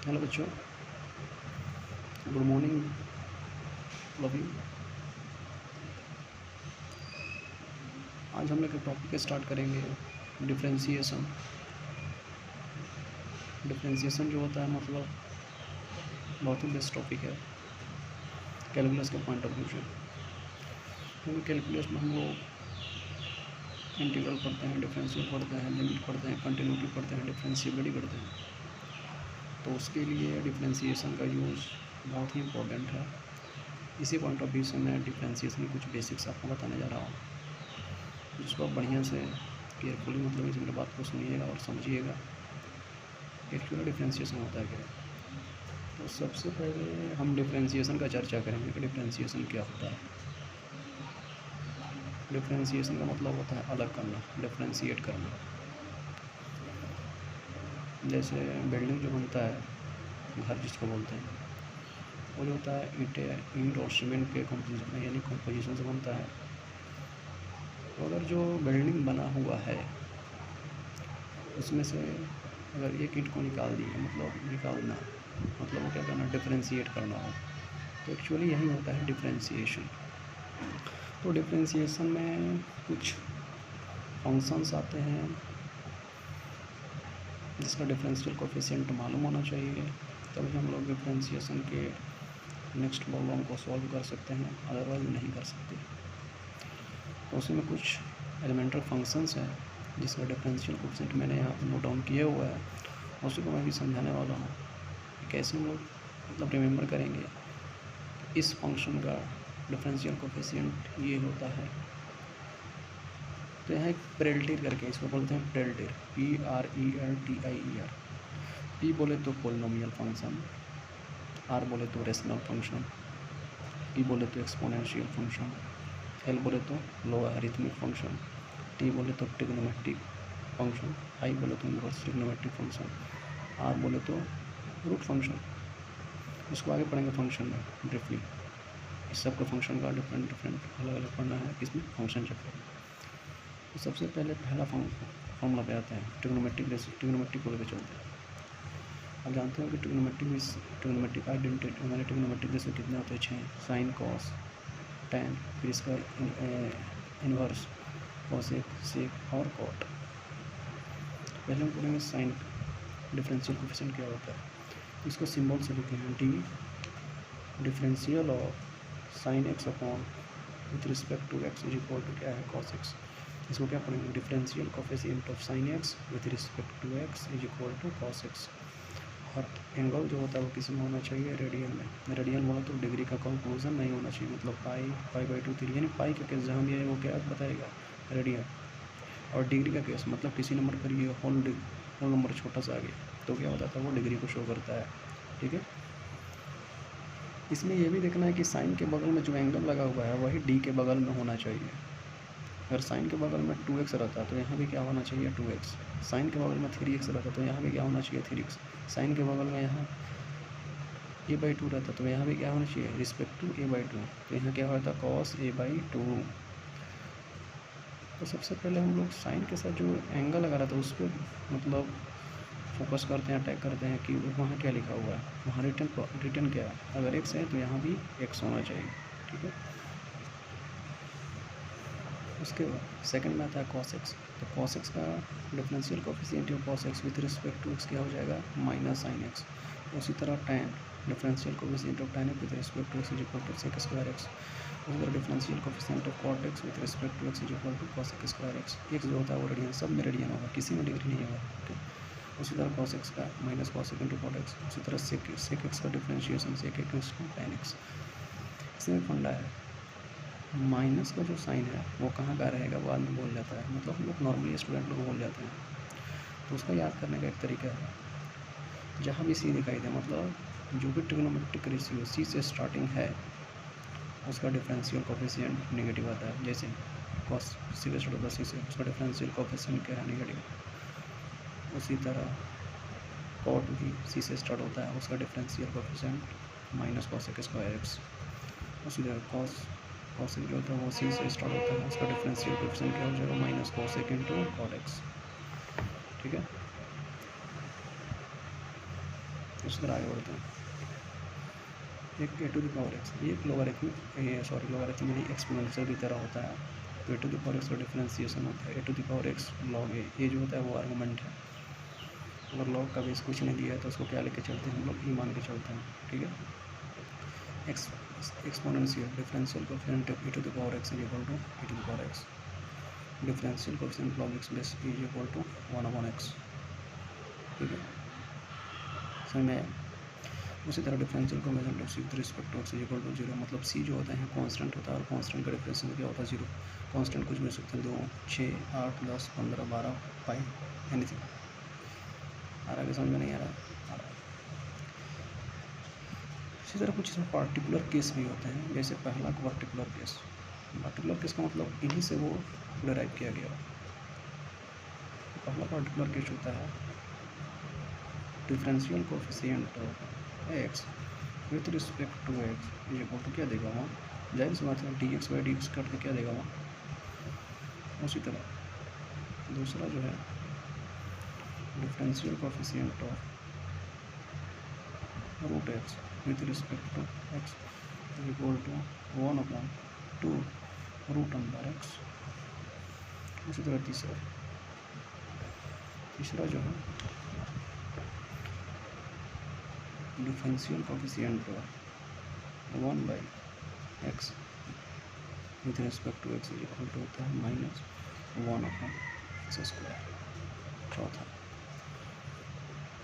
Hello बच्चों, good morning love you. आज हम लोग एक टॉपिक स्टार्ट करेंगे, डिफ्रेंशिएशन। डिफ्रेंशिएशन जो होता है मतलब बहुत ही बेस्ट टॉपिक है कैलकुलस के पॉइंट ऑफ व्यू से, क्योंकि कैलकुलस में हम लोग इंटीग्रल पढ़ते हैं, डिफरेंशियल पढ़ते हैं, लिमिट पढ़ते हैं, कंटिन्यूटी पढ़ते हैं, डिफ्रेंशिएबिलिटी पढ़ते हैं। तो उसके लिए डिफ्रेंशिएशन का यूज़ बहुत ही इम्पोर्टेंट है। इसी पॉइंट ऑफ व्यू से मैं डिफ्रेंशिएशन की कुछ बेसिक्स आपको बताने जा रहा हूँ, जिसको आप बढ़िया से केयरफुली मतलब इस मेरी बात को सुनिएगा और समझिएगा एक्चुअली डिफ्रेंशिएशन होता है क्या। तो सबसे पहले हम डिफ्रेंशिएशन का चर्चा करेंगे कि डिफ्रेंशिएशन क्या होता है। डिफ्रेंशिएशन का मतलब होता है अलग करना, डिफ्रेंशिएट करना। जैसे बिल्डिंग जो बनता है, घर जिसको बोलते हैं, वो जो होता है ईंट और सीमेंट के कंपोजिशन यानी कंपोजिशन से बनता है। तो अगर जो बिल्डिंग बना हुआ है उसमें से अगर एक ईंट को निकाल दिए, मतलब निकालना मतलब वो क्या करना, डिफ्रेंशिएट करना हो, तो एक्चुअली यही होता है डिफ्रेंशिएशन। तो डिफ्रेंशिएशन में कुछ फंक्शंस आते हैं जिसका डिफरेंशियल कोफिशिएंट मालूम होना चाहिए, तभी हम लोग डिफ्रेंशिएशन के नेक्स्ट प्रॉब्लम को सॉल्व कर सकते हैं, अदरवाइज नहीं कर सकते। तो उसमें कुछ एलिमेंटल फंक्शंस हैं जिसका डिफरेंशियल कोफिशिएंट मैंने यहाँ पर नोट डाउन किया हुआ है, उसी को मैं भी समझाने वाला हूँ। कैसे हम लोग मतलब रिमेंबर करेंगे इस फंक्शन का डिफरेंशियल कोफिशिएंट ये होता है। तो यहाँ एक प्रेल्टिर करके इसको बोलते हैं प्रेल्टिर, PRELTIER। पी बोले तो पोलिनोमियल फंक्शन, आर बोले तो रेशनल फंक्शन, ई बोले तो एक्सपोनेंशियल फंक्शन, एल बोले तो लोगारिथमिक फंक्शन, टी बोले तो ट्रिग्नोमेट्रिक फंक्शन, आई बोले तो इनवर्स ट्रिग्नोमेट्रिक फंक्शन, आर बोले तो रूट फंक्शन। इसको आगे पढ़ेंगे फंक्शन में ब्रीफली। इस सब का फंक्शन का डिफरेंट अलग अलग पढ़ना है किसमें, फंक्शन चैप्टर में। तो सबसे पहले पहला फॉर्मूला पे आते हैं ट्रिग्नोमेट्रिक को लेकर चलते हैं। आप जानते हो कि ट्रिग्नोमेट्रिक आइडेंटिटी हमारे ट्रिग्नोमेट्रिक जैसे कितने होते हैं, 6, साइन कॉस टैन, फिर इसका इनवर्स कॉसेक सेक और कॉट। पहले हम पढ़ेंगे साइन डिफरेंशियल कोफिशिएंट क्या होता है। इसको सिंबल से लिखते हैं, d differential of sine x upon with respect to x is equal to क्या है, कॉस एक्स। इसको क्या पढ़ेंगे, differential coefficient of sine x with respect to x is equal to cos x. और एंगल जो होता है वो किस में होना चाहिए, रेडियन में। रेडियन बोला तो डिग्री का कंक्लूजन नहीं होना चाहिए, मतलब पाई/2 यानी पाई का केस जहाँ भी है वो क्या बताएगा, रेडियन। और डिग्री का केस मतलब किसी नंबर पर ये होल नंबर छोटा सा आ गया तो क्या बताता है, वो डिग्री को शो करता है। ठीक है। इसमें यह भी देखना है कि साइन के बगल में जो एंगल लगा हुआ है वही डी के बगल में होना चाहिए। अगर साइन के बगल में 2x रहता है तो यहाँ भी क्या होना चाहिए, 2x। साइन के बगल में 3x रहता है तो यहाँ भी क्या होना चाहिए, 3x। साइन के बगल में यहाँ a/2 रहता है तो यहाँ भी क्या होना चाहिए, रिस्पेक्ट टू a/2। तो यहाँ क्या होता है, cos a/2। तो सबसे पहले हम लोग साइन के साथ जो एंगल लगा रहा था उस पर मतलब फोकस करते हैं, अटैक करते हैं कि वहाँ क्या लिखा हुआ है, वहाँ रिटर्न क्या है। अगर x है तो यहाँ भी x होना चाहिए। ठीक है। उसके बाद सेकंड में आता है cos x। तो cos x का differential coefficient of cos x with respect to x क्या हो जाएगा, माइनस साइन x। उसी तरह tan differential coefficient of tan x with respect to x is equal to sec square x। उसी तरह differential coefficient of cot x with respect to x is equal to cosec square x। x जो होता है वो radian, सब में radian होगा, किसी में डिग्री नहीं होगा। ठीक। उसी तरह cos x का minus cosec into cot x। उसी तरह sec x का differentiation sec x to tan x। इसमें फंडा है, माइनस का जो साइन है वो कहाँ का रहेगा, बाद में बोल जाता है, मतलब हम लोग नॉर्मली स्टूडेंट लोग बोल जाते हैं। तो उसका याद करने का एक तरीका है, जहाँ भी सी दिखाई दे मतलब जो भी ट्रिग्नोमेट्रिक रेशियो सी से स्टार्टिंग है उसका डिफरेंशियल कोफिशिएंट नेगेटिव आता है। जैसे कॉस सी का स्टार्ट होता है सी से, उसका डिफरेंशियल कोफिशिएंट क्या है, नेगेटिव। उसी तरह कॉट भी सी से स्टार्ट होता है, उसका differential coefficient minus cosec square x. उसी तरह कॉसेक जो होता है वो सी से स्टार्ट होता है, उसका डिफरेंशियल कोफिशिएंट क्या हो जाएगा, minus cosec into cot x. ठीक है। उसी तरह आगे बढ़ते हैं। एक a to the power x, ये लोगारिथमिक लोगारिथम यानी एक्सपोनेंशियल की तरह होता है। तो a to the power x का डिफरेंशिएशन होता है a to the power x log a. ये जो होता है वो आर्गूमेंट है। अगर लॉग का बेस कुछ नहीं दिया है तो उसको क्या लेके चलते हैं हम लोग, ई मान के चलते हैं। ठीक है। Exponential differential coefficient of e to the power x is equal to e to the power x। Differential coefficient log x base e is equal to 1/x। ठीक है, समझ में आया। उसी तरह differential coefficient of c with respect to x is equal to 0। मतलब c जो होता है कांस्टेंट होता है और कांस्टेंट का डिफरेंशियल क्या होता है 0। कांस्टेंट कुछ भी हो सकते हैं 2, 6, 8, 10, 15, 12, पाई, एनीथिंग। आ रहा है, समझ में नहीं आ रहा? इसी तरह कुछ इसमें पार्टिकुलर केस भी होते हैं। जैसे पहला पार्टिकुलर केस, पार्टिकुलर केस का मतलब इन्हीं से वो डिराइव किया गया। पहला पार्टिकुलर केस होता है differential coefficient of x with respect to x is equal to क्या देगा वहाँ, जाहिर सी बात है dx/dx कट के क्या देगा वहाँ। उसी तरह दूसरा जो है differential coefficient of root x with respect to x is equal to 1/2 root under x. उसी तरह तीसरा जो है differential coefficient of 1/x with respect to x is equal to होता है -1/x²। चौथा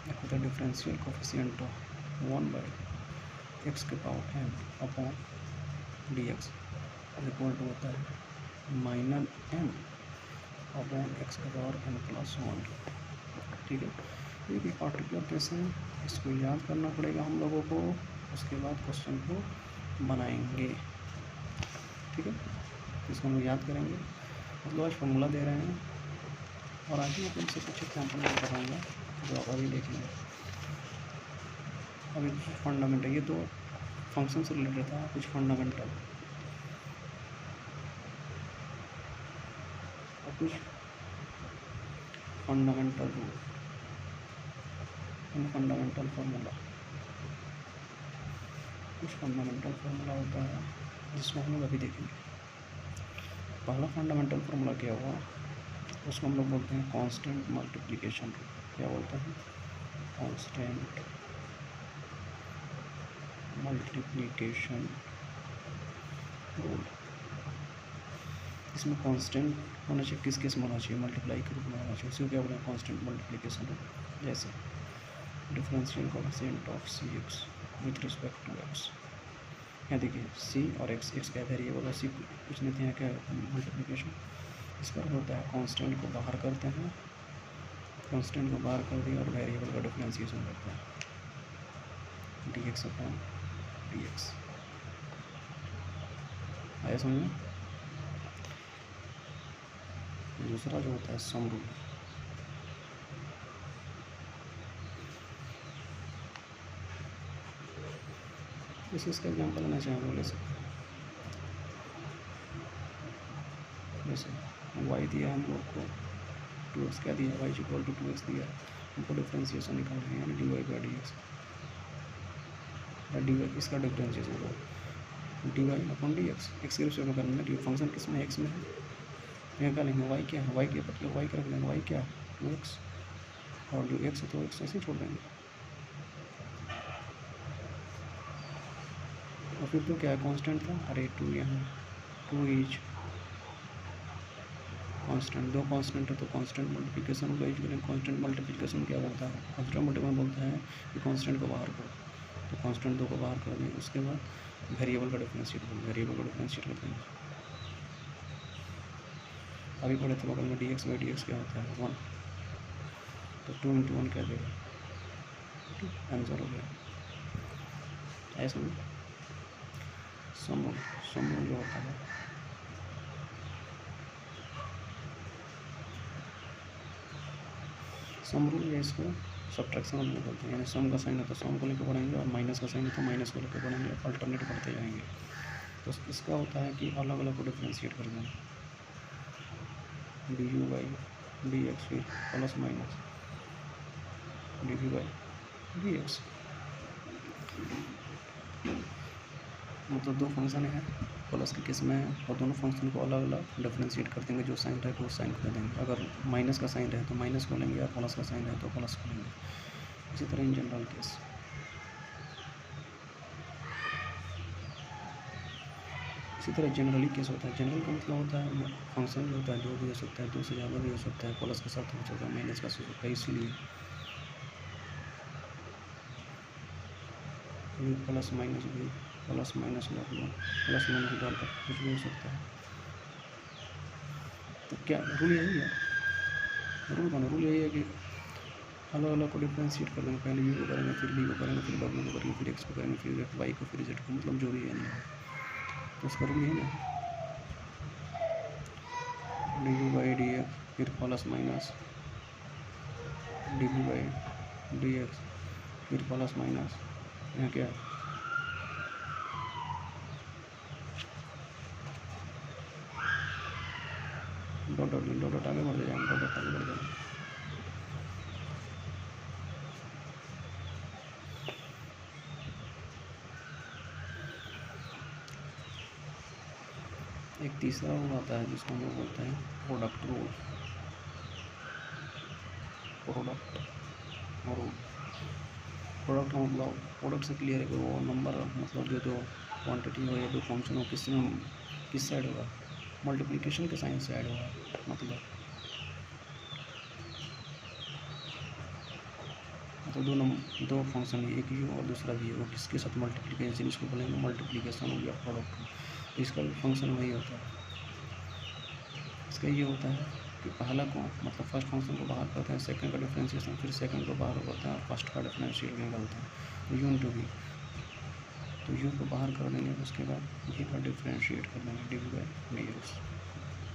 एक होता है डिफरेंशियल कोएफिशिएंट ऑफ 1/x के power m upon dx is equal to होता है -m अपॉन x के पावर n+1। ठीक है, ये भी पार्टिकुलर केस है, इसको याद करना पड़ेगा हम लोगों को। उसके बाद क्वेश्चन को बनाएंगे। ठीक है, इसको हम लोग याद करेंगे। मतलब आज फॉर्मूला दे रहे हैं और आगे मैं तुमसे कुछ एग्जाम्पल मैं बताऊँगा जो आप अभी देखेंगे। अभी कुछ फंडामेंटल, ये तो फंक्शन से रिलेटेड था, कुछ फंडामेंटल और कुछ फंडामेंटल रूल, फंडामेंटल फार्मूला। कुछ फंडामेंटल फार्मूला होता है जिसको हम लोग अभी देखेंगे। पहला फंडामेंटल फार्मूला क्या हुआ, उसको हम लोग बोलते हैं कांस्टेंट मल्टीप्लिकेशन रूल। क्या बोलते हैं? Constant multiplication rule. इसमें कांस्टेंट होना चाहिए, किस केस में होना चाहिए, मल्टीप्लाई के रूप में होना चाहिए। उसी को क्या बोलते हैं? Constant multiplication rule. जैसे differential coefficient of c x with respect to x. यहाँ देखिए सी और एक्स का वेरिएबल और सी कुछ नहीं है, क्या मल्टीप्लिकेशन। इस पर होता है कांस्टेंट को बाहर करते हैं, कांस्टेंट को बाहर कर दिया और वेरिएबल का डिफरेंशिएशन करते हैं dx अपॉन dx। आया समझ में? दूसरा जो होता है सम रूल। जैसे इसका एग्जाम्पल लेना चाहें वो ले सकते हैं। जैसे y दिया हम लोग को 2x, क्या दिया y इक्वल टू 2x दिया, हमको डिफरेंशिएशन निकालना है यानी dy/dx या dy, इसका डिफरेंशिएशन होगा dy/dx। x के रिस्पेक्ट में करना है क्योंकि फंक्शन किस में, x में है। यहाँ क्या लेंगे, y क्या है, y के बदले y का रख देंगे, y क्या है 2x, और जो x है तो x ऐसे ही छोड़ देंगे। और फिर तो क्या है, कांस्टेंट था, अरे 2 यहाँ 2 इज कांस्टेंट, दो कांस्टेंट है तो कांस्टेंट मल्टीप्लिकेशन होगा। यूजुअली कांस्टेंट मल्टीप्लिकेशन क्या बोलता है, कांस्टेंट मल्टीप्लिकेशन बोलता है कि कांस्टेंट को बाहर करो, तो कांस्टेंट 2 को बाहर कर देंगे। उसके बाद वेरिएबल का डिफरेंशिएट करेंगे, वेरिएबल का डिफरेंशिएट कर देंगे। अभी पढ़े थे बगल में dx/dx क्या होता है 1, तो 2 × 1 क्या देगा 2, आंसर हो गया। ऐसा सम जो होता है सम रूल या इसको सब्ट्रैक्शन रूल बोलते हैं। यानी सम का साइन है तो सम को लेकर पढ़ेंगे और माइनस का साइन है तो माइनस को लेकर पढ़ेंगे, अल्टरनेट पढ़ते जाएंगे। तो इसका होता है कि अलग अलग को डिफ्रेंशिएट कर देंगे, du/dx फिर प्लस माइनस dv/dx। मतलब दो फंक्शन है प्लस के केस में, और दोनों फंक्शन को अलग अलग डिफ्रेंशिएट कर देंगे, जो साइन रहेगा उस साइन को दे देंगे। अगर माइनस का साइन रहे तो माइनस को लेंगे, और प्लस का साइन रहे तो प्लस को लेंगे। इसी तरह इन जनरल केस, इसी तरह जनरली केस होता है। जनरल का मतलब होता है फंक्शन जो होता है दो भी हो सकता है, दो से ज़्यादा भी हो सकता है, प्लस के साथ हो सकता है, माइनस का हो सकता है। इसलिए भी प्लस माइनस भी, प्लस माइनस डाल दो, प्लस माइनस डाल कर कुछ भी हो सकता है। तो क्या रूल यही है, रूल यही है कि अलग अलग को डिफ्रेंशिएट कर देंगे। पहले यू को करेंगे, फिर बी को करेंगे, फिर डब्ल्यू को करेंगे, फिर एक्स को करेंगे, फिर वाई को, फिर जेड को, मतलब जो भी है नहीं। तो उसका रूल यही ना, d u by d x, फिर plus minus d v by d x, फिर प्लस माइनस यहाँ क्या डॉट डॉट आगे बढ़ जाएंगे, डॉट आगे बढ़ जाएंगे। एक तीसरा रूल आता है जिसको हम लोग बोलते हैं product rule. Product rule, product का मतलब प्रोडक्ट से क्लियर है कि वो नंबर, मतलब जो क्वांटिटी हो या जो फंक्शन हो किस साइड होगा, मल्टीप्लिकेशन के साइन से ऐड होगा। मतलब दो फंक्शन है, एक यू और दूसरा भी है, वो किसके साथ मल्टीप्लिकेशन, इसको बोलेंगे मल्टीप्लिकेशन हो गया प्रोडक्ट। तो इसका भी फंक्शन वही होता है। इसका ये होता है कि पहला को मतलब फर्स्ट फंक्शन को बाहर करते हैं, सेकंड का डिफरेंशिएशन, फिर सेकंड को बाहर करते हैं और फर्स्ट का डिफरेंशिएट निकालते हैं। तो यू इंटू वी, तो यू को बाहर कर देंगे, उसके बाद वी का डिफरेंशिएट कर देंगे, d v by d x,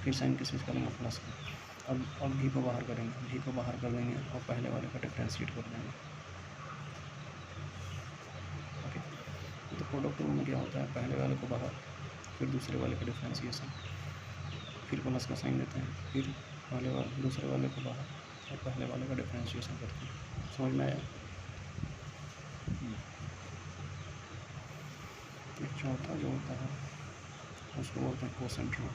फिर साइन के साथ करेंगे प्लस का। अब वी को बाहर करेंगे, वी को बाहर कर देंगे और पहले वाले का डिफरेंशिएट कर देंगे। ओके, तो प्रोडक्ट रूल में क्या होता है, पहले वाले को बाहर, फिर दूसरे वाले का डिफरेंशिएशन, फिर प्लस का साइन देते हैं, फिर दूसरे वाले को बाहर और पहले वाले का डिफरेंशिएशन करते हैं। समझ में आया? एक चौथा जो होता है उसको बोलते हैं कोसेंट रूल।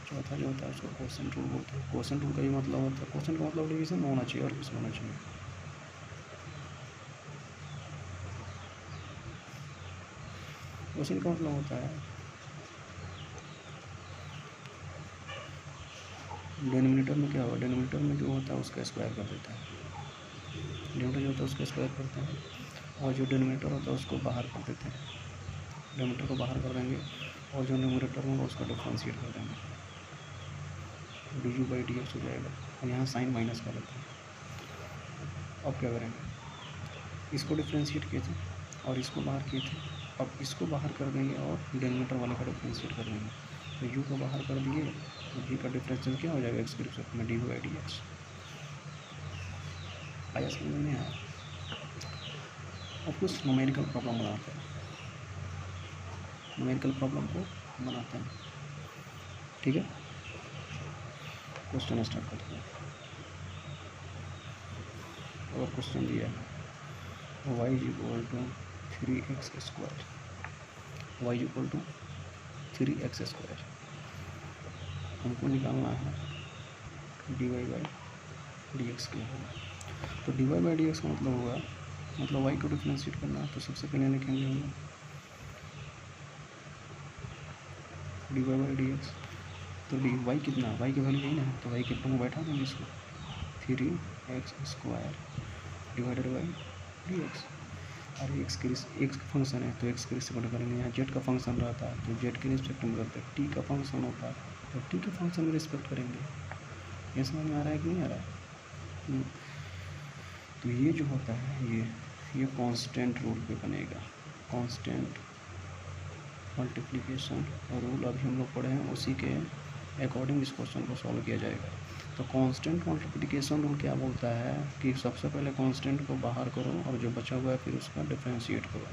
चौथा जो होता है उसको कोसेंट रूल बोलते हैं। कोसेंट रूल का ये मतलब होता है, कोसेंट का मतलब डिवीजन होना चाहिए और कुछ होना चाहिए। कोसेंट का मतलब होता है डिनोमिनेटर में क्या होगा, डिनोमिनेटर में जो होता है उसका स्क्वायर कर देता है, डिनोमिनेटर जो होता है उसका स्क्वायर करते हैं, और जो डिनोमिनेटर होता है उसको बाहर कर देते हैं। डिनोमिनेटर को बाहर कर देंगे और जो न्यूमरेटर होगा उसका डिफरेंशिएट कर देंगे, D u by d x हो जाएगा, और यहाँ साइन माइनस कर देते हैं। अब क्या करेंगे, इसको डिफरेंशिएट किए थे और इसको बाहर किए थे, अब इसको बाहर कर देंगे और डिनोमिनेटर वाले का डिफरेंशिएट कर देंगे। तो यू को बाहर कर दिए तो वी का डिफरेंशियल क्या हो जाएगा, एक्स के रिस्पेक्ट में D u by d x. आया समझ में आया? अब कुछ न्यूमेरिकल प्रॉब्लम बनाते हैं, न्यूमेरिकल प्रॉब्लम को बनाते हैं। ठीक है, क्वेश्चन स्टार्ट करते हैं। और क्वेश्चन दिया है y equal to 3x square, y equal to 3x square हमको निकालना है d y by d x क्या होगा। तो d y by d x का मतलब होगा, मतलब y को डिफरेंशिएट करना है। तो सबसे पहले लिखेंगे हम d y by d x, तो डी वाई कितना, वाई की वैल्यू यही ना है, तो वाई के ऊपर में बैठा देंगे इसको, 3x square divided by d x. और एक्स का फंक्शन है तो एक्स के रिस्पेक्ट करेंगे, यहाँ जेड का फंक्शन रहता है तो जेड के रिस्पेक्ट में करते हैं, टी का फंक्शन होता है तो टी के फंक्शन में रिस्पेक्ट करेंगे। ये समझ में आ रहा है कि नहीं आ रहा है? तो ये जो होता है ये कांस्टेंट रूल पे बनेगा, कांस्टेंट मल्टीप्लिकेशन रूल अभी हम लोग पढ़े हैं, उसी के अकॉर्डिंग इस क्वेश्चन को सॉल्व किया जाएगा। तो कांस्टेंट मल्टीप्लिकेशन रूल क्या बोलता है कि सबसे पहले कांस्टेंट को बाहर करो और जो बचा हुआ है फिर उसका डिफरेंशिएट करो।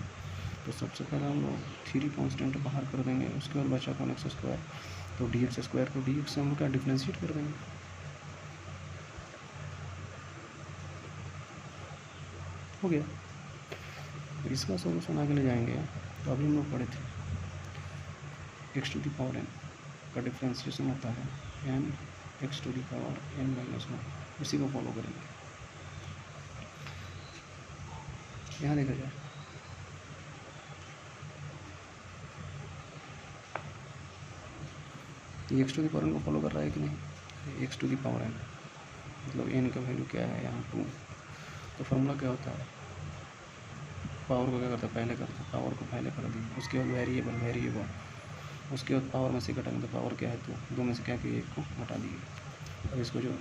तो सबसे पहले हम लोग 3 कांस्टेंट बाहर कर देंगे, उसके बाद बचा कौन एक्स स्क्वायर, तो डी एक्स स्क्वायर को डी एक्स से हम लोग क्या डिफरेंशिएट कर देंगे। हो गया। इसका सोल्यूशन आगे ले जाएंगे तो अभी हम लोग पढ़े थे x to the power n का डिफ्रेंसिएशन होता है n x to the power n minus 1, इसी को फॉलो करेंगे। यहाँ देखा जाए ये x to the power n को फॉलो कर रहा है कि नहीं। x to the power n मतलब n का वैल्यू क्या है यहाँ 2, तो फॉर्मूला क्या होता है, पावर को क्या करता है पहले करता है, पावर को पहले कर दिया, उसके बाद वेरिएबल, उसके बाद पावर में से घटाएंगे तो पावर क्या है 2 में से क्या किया 1 को हटा दिए। अब इसको जो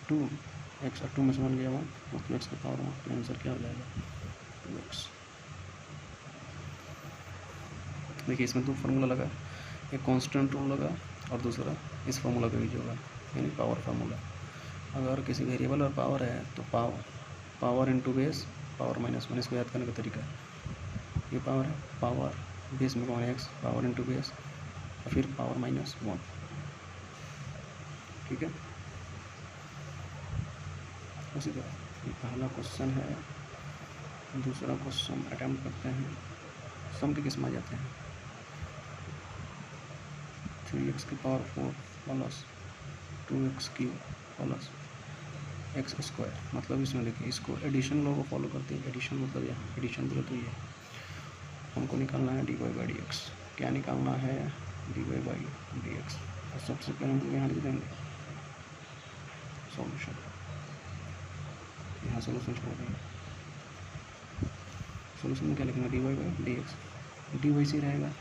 2x और 2 में से 1 गया 1 मतलब x का पावर 1, तो आंसर क्या हो जाएगा 2x। देखिए इसमें 2 फार्मूला लगा, एक कांस्टेंट रूल लगा और दूसरा इस फार्मूला का यूज होगा यानी पावर फार्मूला। अगर किसी वेरिएबल और पावर है तो power into base power minus 1, इसको याद करने का तरीका ये पावर है, पावर बेस में कौन है x, पावर इनटू बेस और फिर पावर माइनस 1, ठीक है। उसी तरह ये पहला क्वेश्चन है, दूसरा क्वेश्चन अटेम्प्ट करते हैं। सम के किस्म आ जाते हैं 3x की power 4 plus 2x cube plus x square. मतलब इसमें देखिए इसको एडिशन लॉ को फॉलो करते हैं। एडिशन मतलब यहाँ एडिशन बोले तो ये हमको निकालना है dy बाई डी एक्स। क्या निकालना है dy बाई डी एक्स। और सबसे पहले हम यहाँ लिख देंगे सॉल्यूशन, यहाँ सॉल्यूशन छोड़ देंगे। सॉल्यूशन में क्या लिखेंगे dy by d x. D वैसे ही रहेगा,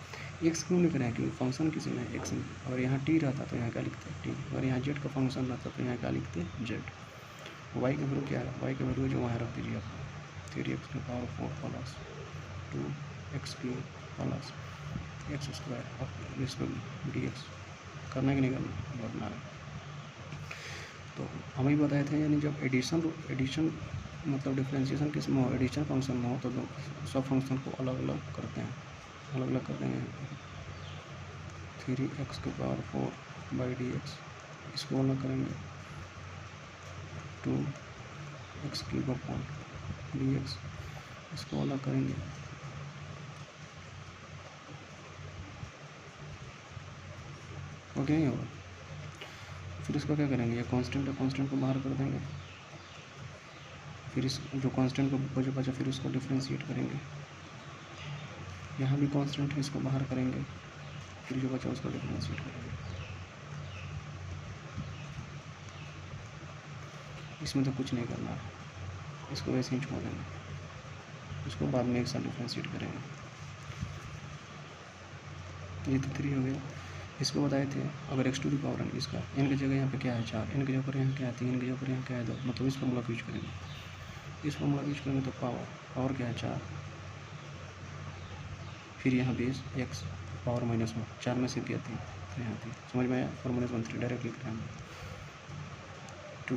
एक्स क्यों लिख रहे हैं क्योंकि फंक्शन किसी में एक्स में, अगर यहाँ टी रहता तो यहाँ क्या लिखते टी, अगर यहाँ जेड का फंक्शन रहता तो यहाँ क्या लिखते जेड। वाई का वैल्यू क्या है, वाई का वैल्यू जो वहाँ रख दीजिए आप 3x की power 4 plus 2x cube plus x square और इस पर डी एक्स करना कि नहीं करना है। तो हम ही बताए थे यानी जब एडिशन मतलब डिफ्रेंशिएशन किस में हो, एडिशन फंक्शन में हो तो सब फंक्शन को अलग अलग करते हैं, अलग अलग कर देंगे। 3x की पावर 4 बाई डी एक्स इसको अलग करेंगे, 2x cube upon D x इसको अलग करेंगे, ओके नहीं होगा। फिर इसको क्या करेंगे, ये कांस्टेंट है कांस्टेंट को बाहर कर देंगे, फिर इस जो कांस्टेंट को जो बचा फिर उसको डिफ्रेंशिएट करेंगे। यहाँ भी कांस्टेंट है इसको बाहर करेंगे, फिर जो बचा उसको डिफ्रेंशिएट करेंगे। इसमें तो कुछ नहीं करना है, इसको वैसे ही छोड़ देंगे, इसको बाद में एक साथ डिफ्रेंशिएट करेंगे। ये तो 3 हो गया। इसको बताए थे अगर x to the power n इसका n की जगह यहाँ पे क्या है 4, n की जगह पर यहाँ क्या है 3, n की जगह पर यहाँ क्या है 2, मतलब इस फॉर्मूला को यूज करेंगे। इस फॉर्मूला को यूज करेंगे तो पावर क्या है 4, फिर यहाँ बेस x पावर माइनस 1, 4 में से क्या 3 तो यहाँ 3, समझ में आया। पावर माइनस 1 3 डायरेक्ट लिख रहे हैं 2,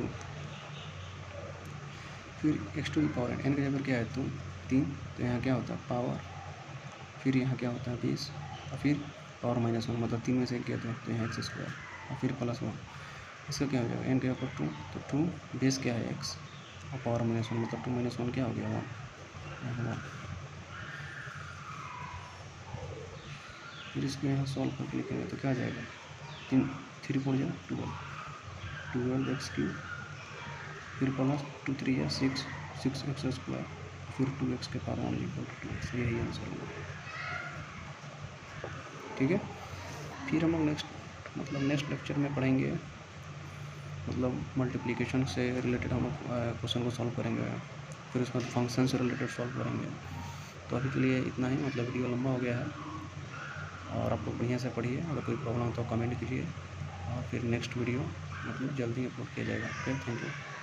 फिर x to the power n की जगह पर क्या है 3, तो यहाँ क्या होता है पावर, फिर यहाँ क्या होता है बेस और फिर पावर माइनस 1 मतलब 3 में से क्या तो यहाँ एक्स स्क्वायर और फिर प्लस 1। इसका क्या हो जाएगा n के ऊपर 2, तो 2 बेस क्या है x और पावर माइनस 1 मतलब 2 माइनस 1 क्या हो गया 1, 1। फिर इसको यहाँ सॉल्व करके लिखेंगे तो क्या आ जाएगा 3 4 जा 12 एक्स क्यूब, फिर प्लस 2 3 या 6 एक्स स्क्वायर, फिर 2x के पावर 1 इक्वल टू 2x। यही आंसर होगा, ठीक है। फिर हम लोग नेक्स्ट लेक्चर में पढ़ेंगे मतलब मल्टीप्लिकेशन से रिलेटेड हम लोग क्वेश्चन को सॉल्व करेंगे, फिर उसके बाद फंक्शन से रिलेटेड सॉल्व करेंगे। तो अभी के लिए इतना ही, मतलब वीडियो लंबा हो गया है और आप लोग बढ़िया से पढ़िए, अगर कोई प्रॉब्लम हो तो कमेंट कीजिए और फिर नेक्स्ट वीडियो मतलब जल्दी अपलोड किया जाएगा। Okay, thank you.